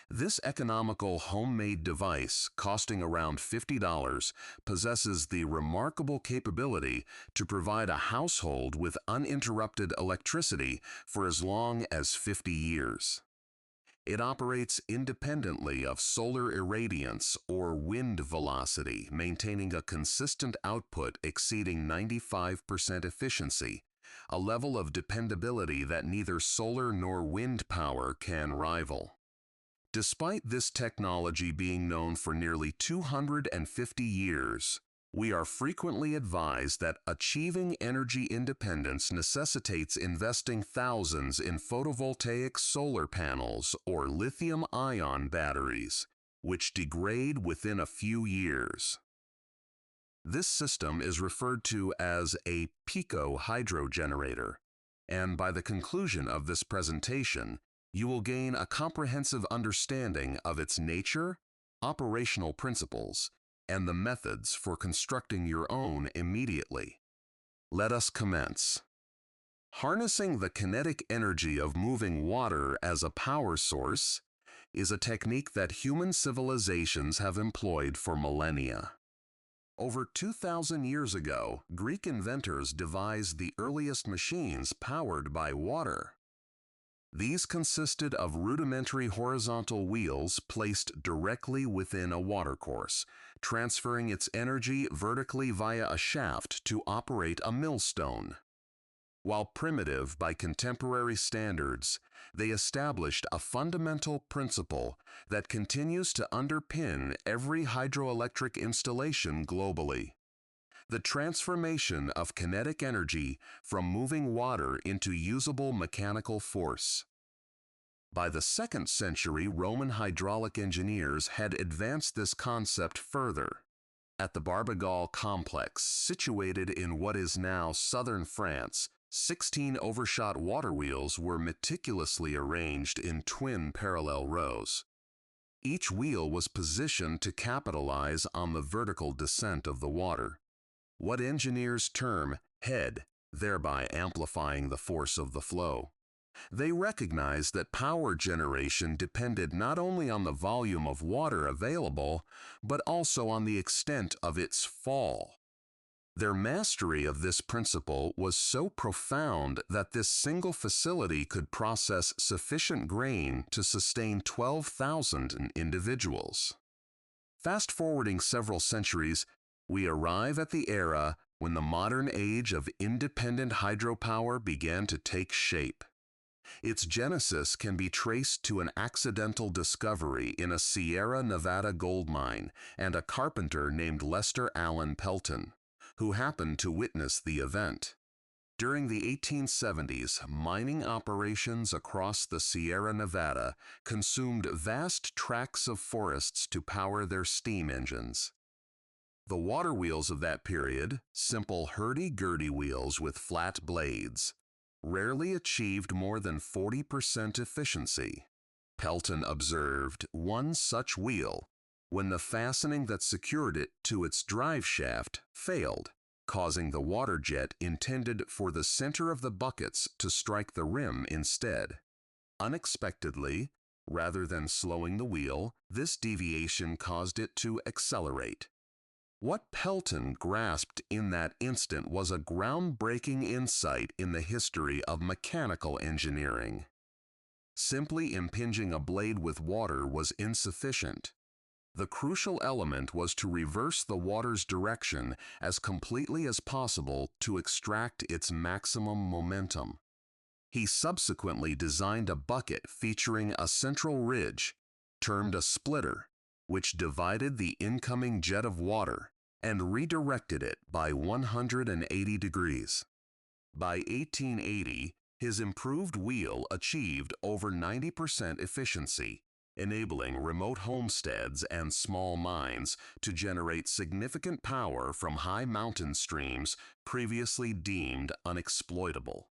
This economical homemade device, costing around $50, possesses the remarkable capability to provide a household with uninterrupted electricity for as long as 50 years. It operates independently of solar irradiance or wind velocity, maintaining a consistent output exceeding 95% efficiency, a level of dependability that neither solar nor wind power can rival. Despite this technology being known for nearly 250 years, we are frequently advised that achieving energy independence necessitates investing thousands in photovoltaic solar panels or lithium-ion batteries, which degrade within a few years. This system is referred to as a Pico hydro generator, and by the conclusion of this presentation, you will gain a comprehensive understanding of its nature, operational principles, and the methods for constructing your own immediately. Let us commence. Harnessing the kinetic energy of moving water as a power source is a technique that human civilizations have employed for millennia. Over 2,000 years ago, Greek inventors devised the earliest machines powered by water. These consisted of rudimentary horizontal wheels placed directly within a watercourse, transferring its energy vertically via a shaft to operate a millstone. While primitive by contemporary standards, they established a fundamental principle that continues to underpin every hydroelectric installation globally: the transformation of kinetic energy from moving water into usable mechanical force. By the 2nd century, Roman hydraulic engineers had advanced this concept further. At the Barbegal complex, situated in what is now southern France, 16 overshot water wheels were meticulously arranged in twin parallel rows. Each wheel was positioned to capitalize on the vertical descent of the water, what engineers term head, thereby amplifying the force of the flow. They recognized that power generation depended not only on the volume of water available, but also on the extent of its fall. Their mastery of this principle was so profound that this single facility could process sufficient grain to sustain 12,000 individuals. Fast forwarding several centuries, we arrive at the era when the modern age of independent hydropower began to take shape. Its genesis can be traced to an accidental discovery in a Sierra Nevada gold mine and a carpenter named Lester Allen Pelton, who happened to witness the event. During the 1870s, mining operations across the Sierra Nevada consumed vast tracts of forests to power their steam engines. The water wheels of that period, simple hurdy-gurdy wheels with flat blades, rarely achieved more than 40% efficiency. Pelton observed one such wheel when the fastening that secured it to its drive shaft failed, causing the water jet intended for the center of the buckets to strike the rim instead. Unexpectedly, rather than slowing the wheel, this deviation caused it to accelerate. What Pelton grasped in that instant was a groundbreaking insight in the history of mechanical engineering. Simply impinging a blade with water was insufficient. The crucial element was to reverse the water's direction as completely as possible to extract its maximum momentum. He subsequently designed a bucket featuring a central ridge, termed a splitter, which divided the incoming jet of water and redirected it by 180 degrees. By 1880, his improved wheel achieved over 90% efficiency, enabling remote homesteads and small mines to generate significant power from high mountain streams previously deemed unexploitable.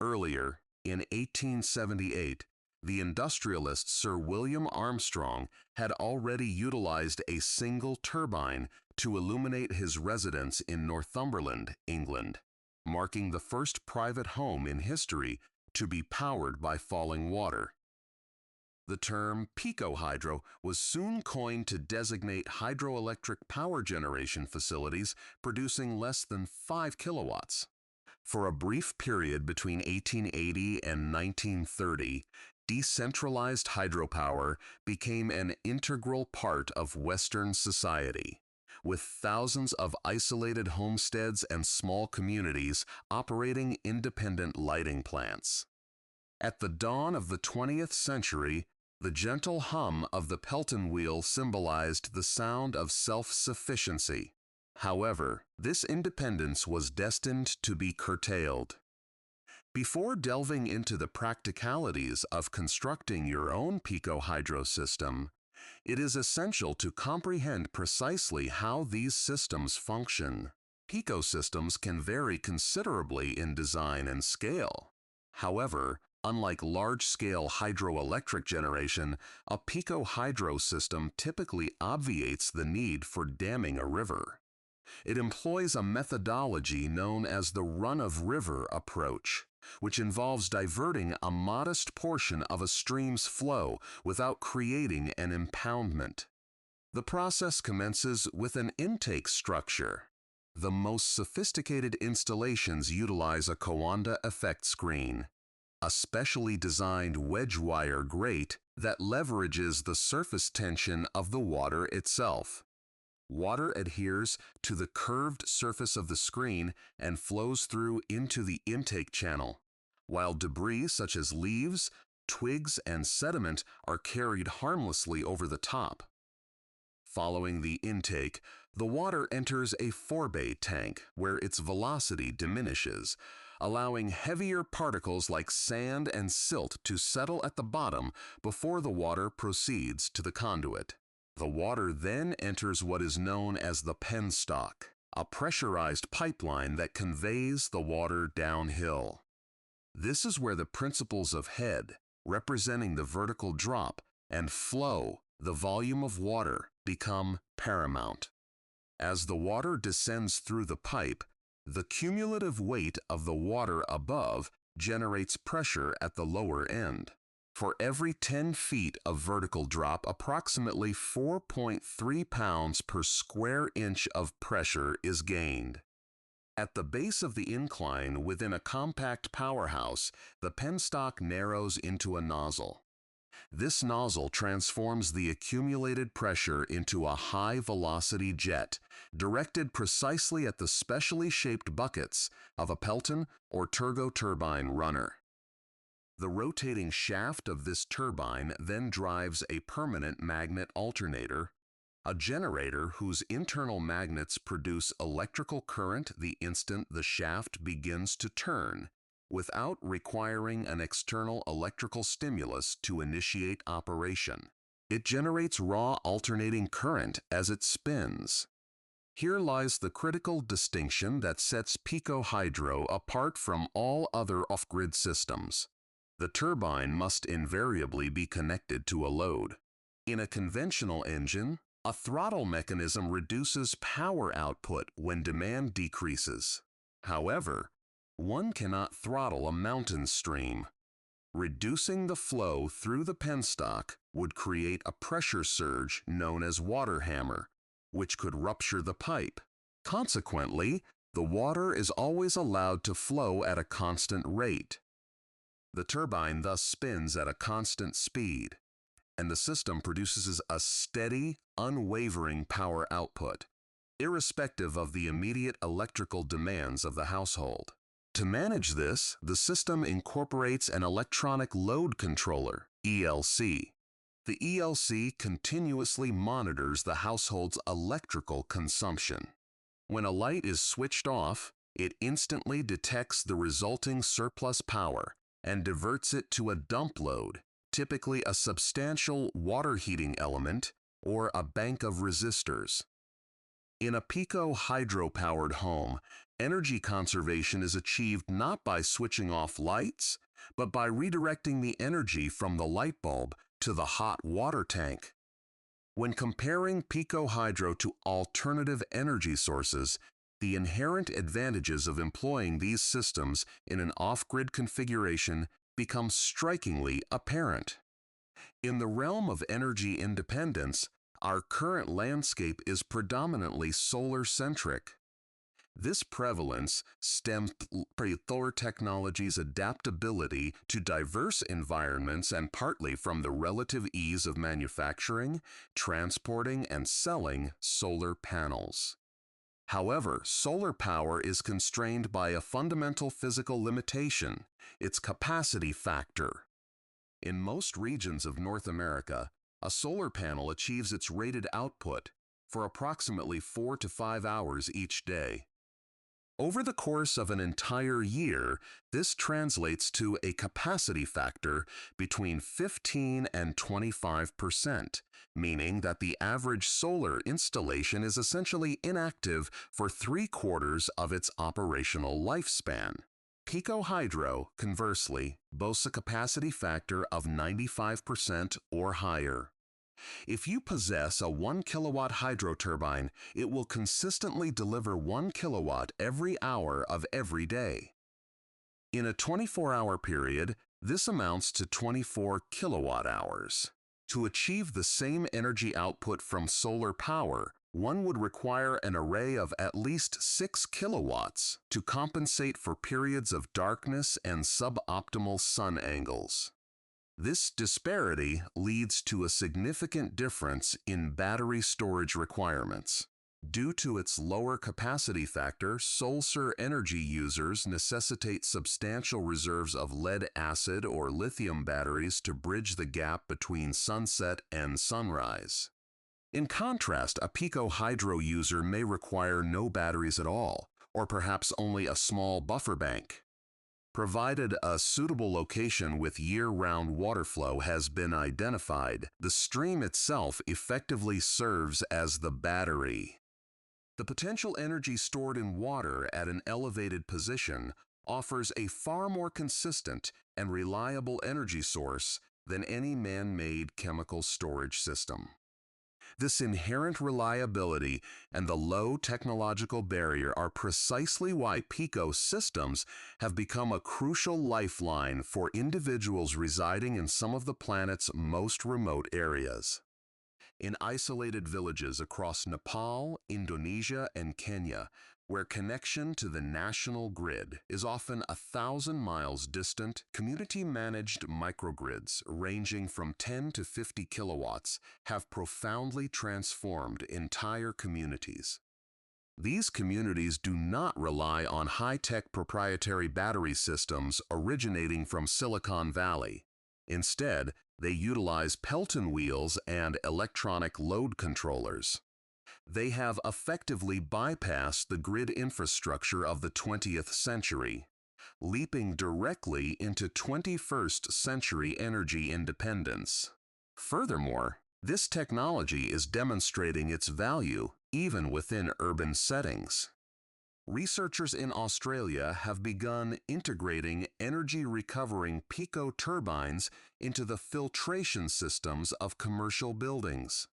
Earlier, in 1878, the industrialist Sir William Armstrong had already utilized a single turbine to illuminate his residence in Northumberland, England, marking the first private home in history to be powered by falling water. The term Pico hydro was soon coined to designate hydroelectric power generation facilities producing less than 5 kilowatts. For a brief period between 1880 and 1930, decentralized hydropower became an integral part of Western society, with thousands of isolated homesteads and small communities operating independent lighting plants. At the dawn of the 20th century, the gentle hum of the Pelton wheel symbolized the sound of self-sufficiency. However, this independence was destined to be curtailed. Before delving into the practicalities of constructing your own Pico hydro system, it is essential to comprehend precisely how these systems function. Pico systems can vary considerably in design and scale. However, unlike large-scale hydroelectric generation, a Pico hydro system typically obviates the need for damming a river. It employs a methodology known as the run-of-river approach, which involves diverting a modest portion of a stream's flow without creating an impoundment. The process commences with an intake structure. The most sophisticated installations utilize a Coanda effect screen, a specially designed wedge wire grate that leverages the surface tension of the water itself. Water adheres to the curved surface of the screen and flows through into the intake channel, while debris such as leaves, twigs, and sediment are carried harmlessly over the top. Following the intake, the water enters a forebay tank where its velocity diminishes, allowing heavier particles like sand and silt to settle at the bottom before the water proceeds to the conduit. The water then enters what is known as the penstock, a pressurized pipeline that conveys the water downhill. This is where the principles of head, representing the vertical drop, and flow, the volume of water, become paramount. As the water descends through the pipe, the cumulative weight of the water above generates pressure at the lower end. For every 10 feet of vertical drop, approximately 4.3 pounds per square inch of pressure is gained. At the base of the incline within a compact powerhouse, the penstock narrows into a nozzle. This nozzle transforms the accumulated pressure into a high-velocity jet, directed precisely at the specially shaped buckets of a Pelton or Turgo turbine runner. The rotating shaft of this turbine then drives a permanent magnet alternator, a generator whose internal magnets produce electrical current the instant the shaft begins to turn, without requiring an external electrical stimulus to initiate operation. It generates raw alternating current as it spins. Here lies the critical distinction that sets Pico hydro apart from all other off-grid systems. The turbine must invariably be connected to a load. In a conventional engine, a throttle mechanism reduces power output when demand decreases. However, one cannot throttle a mountain stream. Reducing the flow through the penstock would create a pressure surge known as water hammer, which could rupture the pipe. Consequently, the water is always allowed to flow at a constant rate. The turbine thus spins at a constant speed, and the system produces a steady, unwavering power output, irrespective of the immediate electrical demands of the household. To manage this, the system incorporates an electronic load controller, ELC. The ELC continuously monitors the household's electrical consumption. When a light is switched off, it instantly detects the resulting surplus power and diverts it to a dump load, typically a substantial water heating element or a bank of resistors. In a Pico hydro-powered home, energy conservation is achieved not by switching off lights, but by redirecting the energy from the light bulb to the hot water tank. When comparing Pico hydro to alternative energy sources, the inherent advantages of employing these systems in an off-grid configuration become strikingly apparent. In the realm of energy independence, our current landscape is predominantly solar-centric. This prevalence stems from solar technology's adaptability to diverse environments and partly from the relative ease of manufacturing, transporting, and selling solar panels. However, solar power is constrained by a fundamental physical limitation, its capacity factor. In most regions of North America, a solar panel achieves its rated output for approximately 4 to 5 hours each day. Over the course of an entire year, this translates to a capacity factor between 15 and 25%, meaning that the average solar installation is essentially inactive for 3/4 of its operational lifespan. Pico Hydro, conversely, boasts a capacity factor of 95% or higher. If you possess a 1 kilowatt hydro turbine, it will consistently deliver 1 kilowatt every hour of every day. In a 24-hour period, this amounts to 24 kilowatt hours. To achieve the same energy output from solar power, one would require an array of at least 6 kilowatts to compensate for periods of darkness and suboptimal sun angles. This disparity leads to a significant difference in battery storage requirements. Due to its lower capacity factor, solar energy users necessitate substantial reserves of lead acid or lithium batteries to bridge the gap between sunset and sunrise. In contrast, a Pico Hydro user may require no batteries at all, or perhaps only a small buffer bank. Provided a suitable location with year-round water flow has been identified, the stream itself effectively serves as the battery. The potential energy stored in water at an elevated position offers a far more consistent and reliable energy source than any man-made chemical storage system. This inherent reliability and the low technological barrier are precisely why Pico systems have become a crucial lifeline for individuals residing in some of the planet's most remote areas. In isolated villages across Nepal, Indonesia, and Kenya, where connection to the national grid is often 1,000 miles distant, community-managed microgrids ranging from 10 to 50 kilowatts have profoundly transformed entire communities. These communities do not rely on high-tech proprietary battery systems originating from Silicon Valley. Instead, they utilize Pelton wheels and electronic load controllers. They have effectively bypassed the grid infrastructure of the 20th century, leaping directly into 21st century energy independence. Furthermore, this technology is demonstrating its value even within urban settings. Researchers in Australia have begun integrating energy-recovering Pico turbines into the filtration systems of commercial buildings.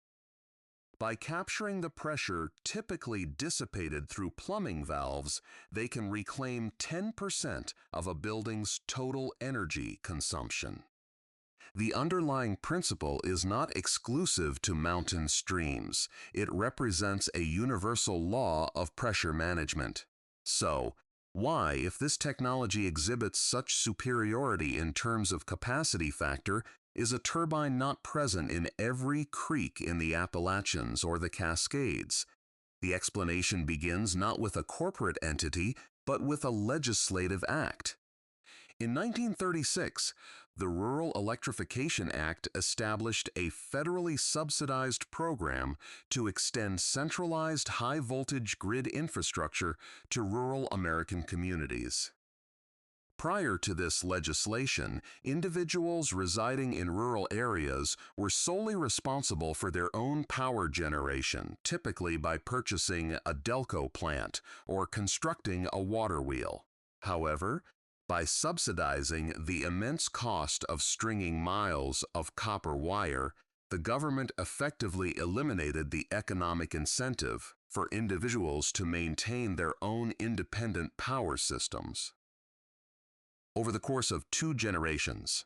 By capturing the pressure typically dissipated through plumbing valves, they can reclaim 10% of a building's total energy consumption. The underlying principle is not exclusive to mountain streams. It represents a universal law of pressure management. So, why, if this technology exhibits such superiority in terms of capacity factor, is a turbine not present in every creek in the Appalachians or the Cascades? The explanation begins not with a corporate entity, but with a legislative act. In 1936, the Rural Electrification Act established a federally subsidized program to extend centralized high-voltage grid infrastructure to rural American communities. Prior to this legislation, individuals residing in rural areas were solely responsible for their own power generation, typically by purchasing a Delco plant or constructing a water wheel. However, by subsidizing the immense cost of stringing miles of copper wire, the government effectively eliminated the economic incentive for individuals to maintain their own independent power systems. Over the course of 2 generations,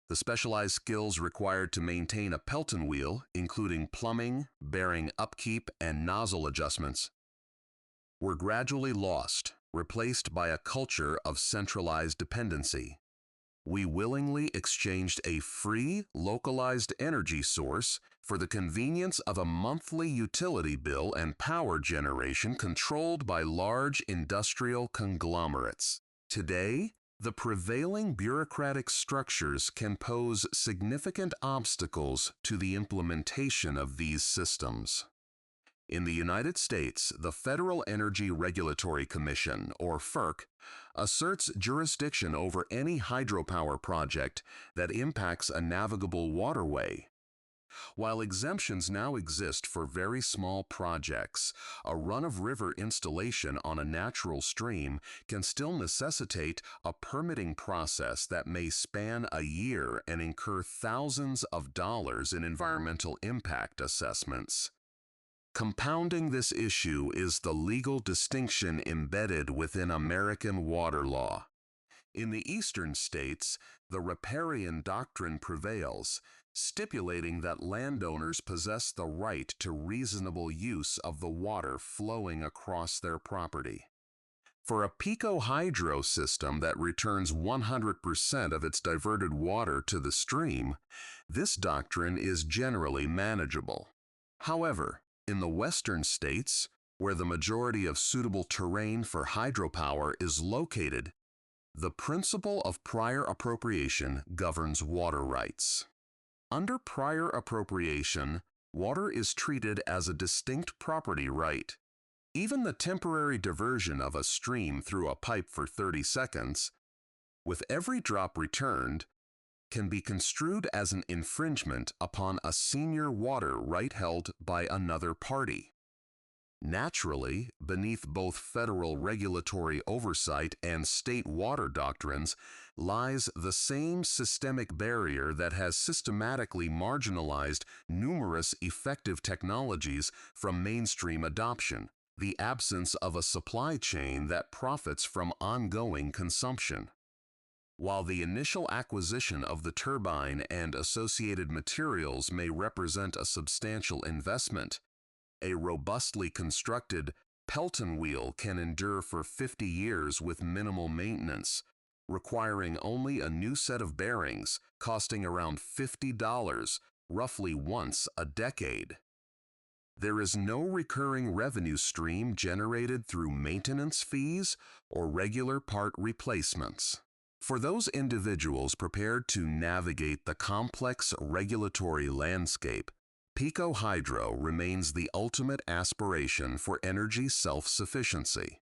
The specialized skills required to maintain a Pelton wheel, including plumbing, bearing upkeep, and nozzle adjustments, were gradually lost, replaced by a culture of centralized dependency. We willingly exchanged a free, localized energy source for the convenience of a monthly utility bill and power generation controlled by large industrial conglomerates. Today, the prevailing bureaucratic structures can pose significant obstacles to the implementation of these systems. In the United States, the Federal Energy Regulatory Commission, or FERC, asserts jurisdiction over any hydropower project that impacts a navigable waterway. While exemptions now exist for very small projects, a run-of-river installation on a natural stream can still necessitate a permitting process that may span a year and incur thousands of dollars in environmental impact assessments. Compounding this issue is the legal distinction embedded within American water law. In the eastern states, the riparian doctrine prevails, stipulating that landowners possess the right to reasonable use of the water flowing across their property. For a Pico hydro system that returns 100% of its diverted water to the stream, this doctrine is generally manageable. However, in the western states, where the majority of suitable terrain for hydropower is located, the principle of prior appropriation governs water rights. Under prior appropriation, water is treated as a distinct property right. Even the temporary diversion of a stream through a pipe for 30 seconds, with every drop returned, can be construed as an infringement upon a senior water right held by another party. Naturally, beneath both federal regulatory oversight and state water doctrines lies the same systemic barrier that has systematically marginalized numerous effective technologies from mainstream adoption: the absence of a supply chain that profits from ongoing consumption. While the initial acquisition of the turbine and associated materials may represent a substantial investment, a robustly constructed Pelton wheel can endure for 50 years with minimal maintenance, requiring only a new set of bearings, costing around $50, roughly once a decade. There is no recurring revenue stream generated through maintenance fees or regular part replacements. For those individuals prepared to navigate the complex regulatory landscape, Pico Hydro remains the ultimate aspiration for energy self-sufficiency.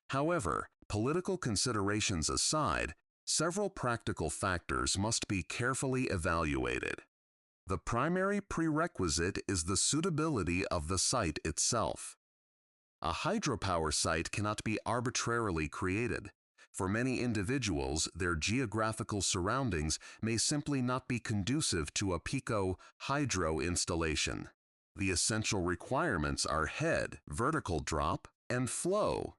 However, political considerations aside, several practical factors must be carefully evaluated. The primary prerequisite is the suitability of the site itself. A hydropower site cannot be arbitrarily created. For many individuals, their geographical surroundings may simply not be conducive to a Pico hydro installation. The essential requirements are head, vertical drop, and flow.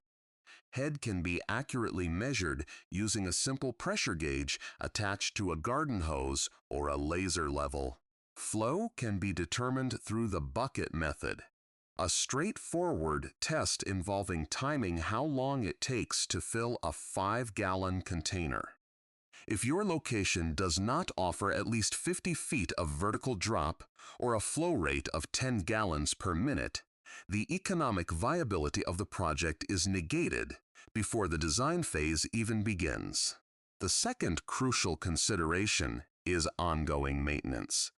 Head can be accurately measured using a simple pressure gauge attached to a garden hose or a laser level. Flow can be determined through the bucket method, a straightforward test involving timing how long it takes to fill a 5-gallon container. If your location does not offer at least 50 feet of vertical drop or a flow rate of 10 gallons per minute, the economic viability of the project is negated before the design phase even begins. The second crucial consideration is ongoing maintenance.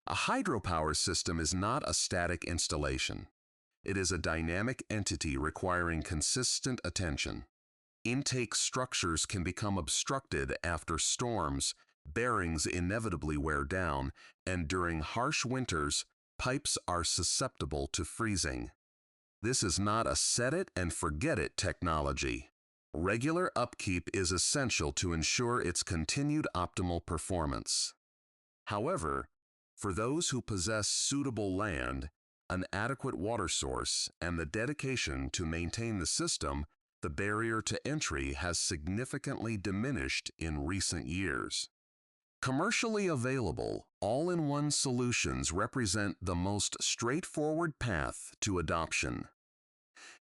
A hydropower system is not a static installation. It is a dynamic entity requiring consistent attention. Intake structures can become obstructed after storms, bearings inevitably wear down, and during harsh winters, pipes are susceptible to freezing. This is not a set-it-and-forget-it technology. Regular upkeep is essential to ensure its continued optimal performance. However, for those who possess suitable land, an adequate water source, and the dedication to maintain the system, the barrier to entry has significantly diminished in recent years. Commercially available, all-in-one solutions represent the most straightforward path to adoption.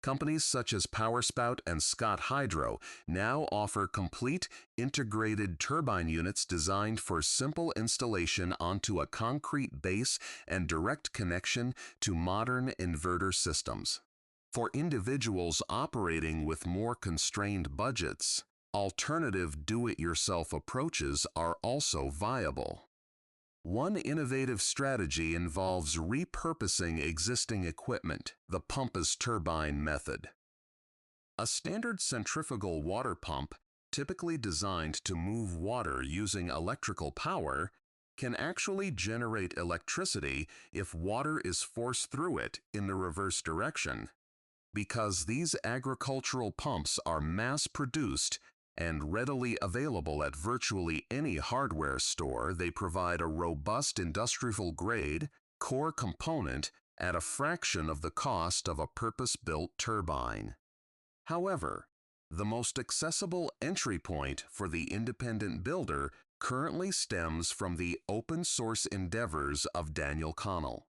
Companies such as PowerSpout and Scott Hydro now offer complete integrated turbine units designed for simple installation onto a concrete base and direct connection to modern inverter systems. For individuals operating with more constrained budgets, alternative do-it-yourself approaches are also viable. One innovative strategy involves repurposing existing equipment, the pump-as-turbine method. A standard centrifugal water pump, typically designed to move water using electrical power, can actually generate electricity if water is forced through it in the reverse direction. Because these agricultural pumps are mass-produced and readily available at virtually any hardware store, they provide a robust industrial-grade core component at a fraction of the cost of a purpose-built turbine. However, the most accessible entry point for the independent builder currently stems from the open-source endeavors of Daniel Connell.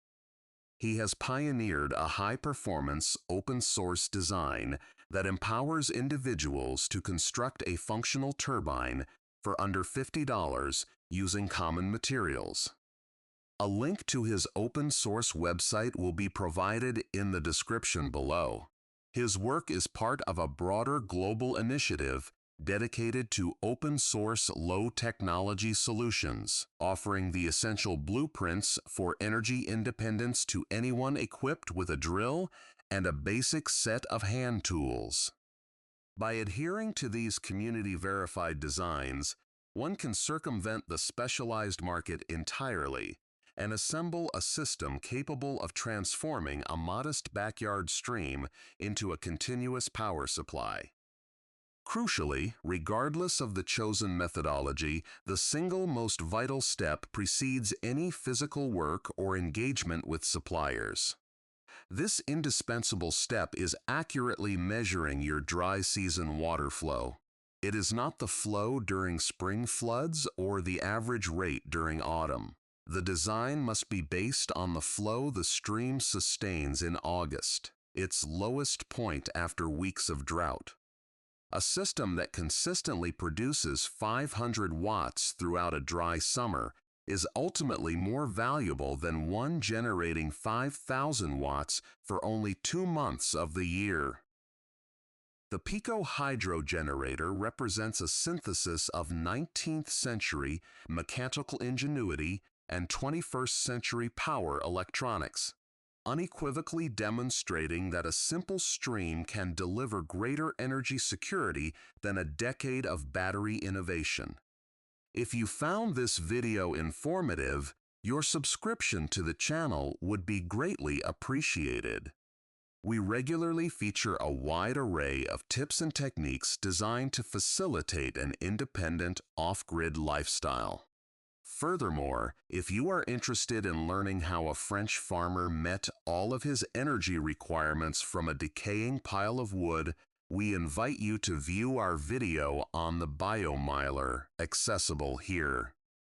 He has pioneered a high-performance open-source design that empowers individuals to construct a functional turbine for under $50 using common materials. A link to his open-source website will be provided in the description below. His work is part of a broader global initiative dedicated to open-source low-technology solutions, offering the essential blueprints for energy independence to anyone equipped with a drill and a basic set of hand tools. By adhering to these community-verified designs, one can circumvent the specialized market entirely and assemble a system capable of transforming a modest backyard stream into a continuous power supply. Crucially, regardless of the chosen methodology, the single most vital step precedes any physical work or engagement with suppliers. This indispensable step is accurately measuring your dry season water flow. It is not the flow during spring floods or the average rate during autumn. The design must be based on the flow the stream sustains in August, its lowest point after weeks of drought. A system that consistently produces 500 watts throughout a dry summer is ultimately more valuable than one generating 5,000 watts for only 2 months of the year. The Pico hydro generator represents a synthesis of 19th century mechanical ingenuity and 21st century power electronics, unequivocally demonstrating that a simple stream can deliver greater energy security than a decade of battery innovation. If you found this video informative, your subscription to the channel would be greatly appreciated. We regularly feature a wide array of tips and techniques designed to facilitate an independent, off-grid lifestyle. Furthermore, if you are interested in learning how a French farmer met all of his energy requirements from a decaying pile of wood, we invite you to view our video on the biomiler, accessible here.